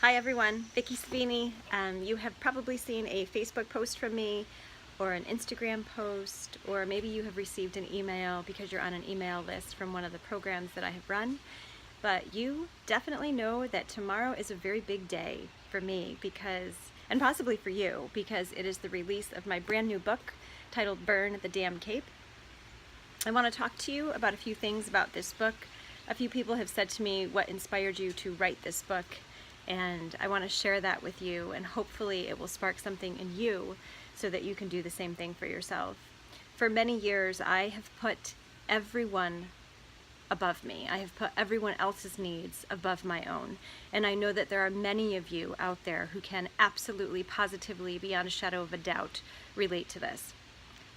Hi everyone, Vicki Savini. You have probably seen a Facebook post from me or an Instagram post, or maybe you have received an email because you're on an email list from one of the programs that I have run. But you definitely know that tomorrow is a very big day for me and possibly for you, because it is the release of my brand new book titled Burn the Damn Cape. I want to talk to you about a few things about this book. A few people have said to me what inspired you to write this book, and I want to share that with you, and hopefully it will spark something in you so that you can do the same thing for yourself. For many years, I have put everyone above me. I have put everyone else's needs above my own. And I know that there are many of you out there who can absolutely, positively, beyond a shadow of a doubt, relate to this.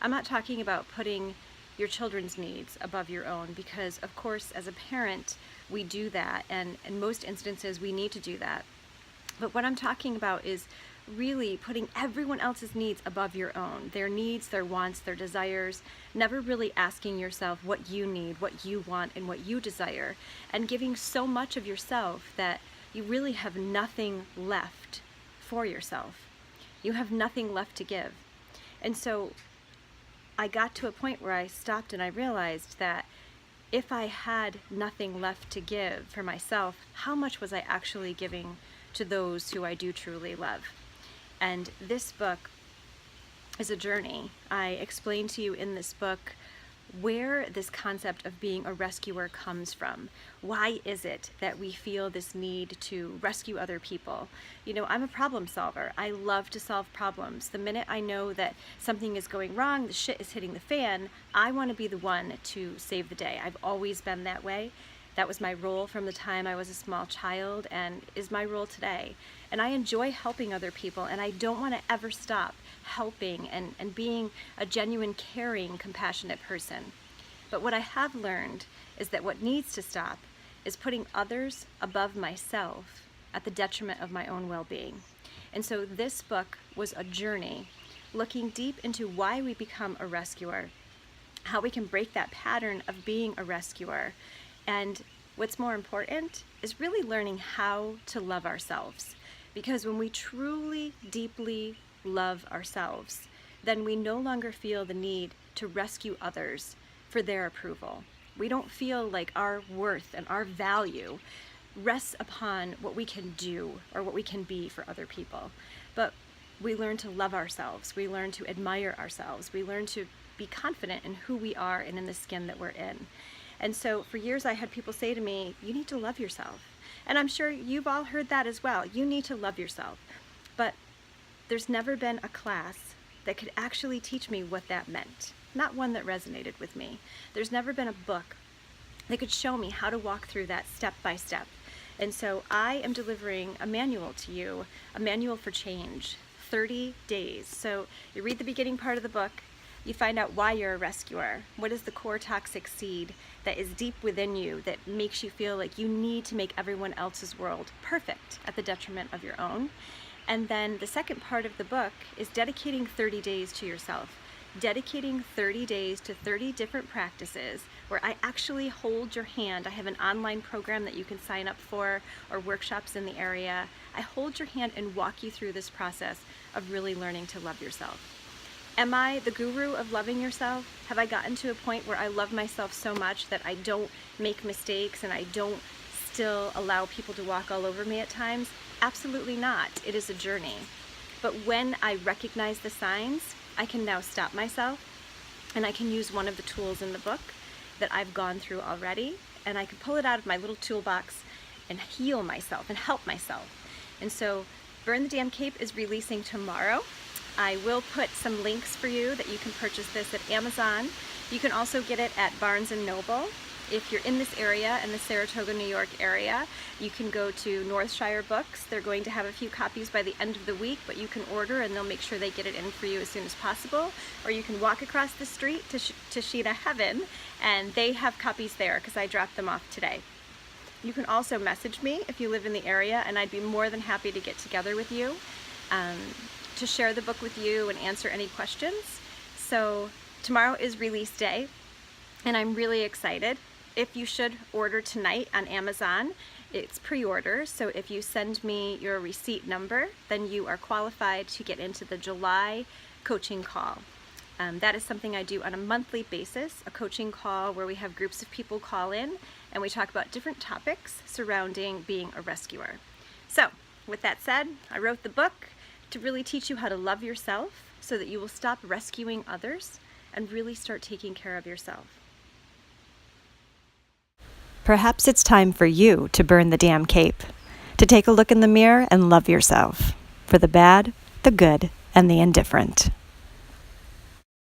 I'm not talking about putting your children's needs above your own, because of course as a parent we do that, and in most instances we need to do that. But what I'm talking about is really putting everyone else's needs above your own, their needs, their wants, their desires, never really asking yourself what you need, what you want, and what you desire, and giving so much of yourself that you really have nothing left for yourself. You have nothing left to give. And so I got to a point where I stopped and I realized that if I had nothing left to give for myself, how much was I actually giving to those who I do truly love? And this book is a journey. I explain to you in this book where this concept of being a rescuer comes from. Why is it that we feel this need to rescue other people? You know, I'm a problem solver. I love to solve problems. The minute I know that something is going wrong, the shit is hitting the fan, I want to be the one to save the day. I've always been that way. That was my role from the time I was a small child, and is my role today. And I enjoy helping other people, and I don't want to ever stop helping and being a genuine, caring, compassionate person. But what I have learned is that what needs to stop is putting others above myself at the detriment of my own well-being. And so this book was a journey looking deep into why we become a rescuer, how we can break that pattern of being a rescuer, and what's more important is really learning how to love ourselves. Because when we truly, deeply love ourselves, then we no longer feel the need to rescue others for their approval. We don't feel like our worth and our value rests upon what we can do or what we can be for other people. But we learn to love ourselves. We learn to admire ourselves. We learn to be confident in who we are and in the skin that we're in. And so for years I had people say to me, you need to love yourself. And I'm sure you've all heard that as well. You need to love yourself. But there's never been a class that could actually teach me what that meant. Not one that resonated with me. There's never been a book that could show me how to walk through that step by step. And so I am delivering a manual to you, a manual for change, 30 days. So you read the beginning part of the book, you find out why you're a rescuer. What is the core toxic seed that is deep within you that makes you feel like you need to make everyone else's world perfect at the detriment of your own? And then the second part of the book is dedicating 30 days to yourself. Dedicating 30 days to 30 different practices where I actually hold your hand. I have an online program that you can sign up for, or workshops in the area. I hold your hand and walk you through this process of really learning to love yourself. Am I the guru of loving yourself? Have I gotten to a point where I love myself so much that I don't make mistakes and I don't still allow people to walk all over me at times? Absolutely not. It is a journey. But when I recognize the signs, I can now stop myself, and I can use one of the tools in the book that I've gone through already, and I can pull it out of my little toolbox and heal myself and help myself. And so Burn the Damn Cape is releasing tomorrow. I will put some links for you that you can purchase this at Amazon. You can also get it at Barnes & Noble. If you're in this area, in the Saratoga, New York area, you can go to Northshire Books. They're going to have a few copies by the end of the week, but you can order and they'll make sure they get it in for you as soon as possible. Or you can walk across the street to Sheeta Heaven, and they have copies there because I dropped them off today. You can also message me if you live in the area, and I'd be more than happy to get together with you to share the book with you and answer any questions. So tomorrow is release day, and I'm really excited. If you should order tonight on Amazon, It's pre-order, so if you send me your receipt number, then you are qualified to get into the July coaching call. That is something I do on a monthly basis, a coaching call where we have groups of people call in and we talk about different topics surrounding being a rescuer. So, with that said, I wrote the book to really teach you how to love yourself so that you will stop rescuing others and really start taking care of yourself. Perhaps it's time for you to burn the damn cape, to take a look in the mirror and love yourself, for the bad, the good, and the indifferent.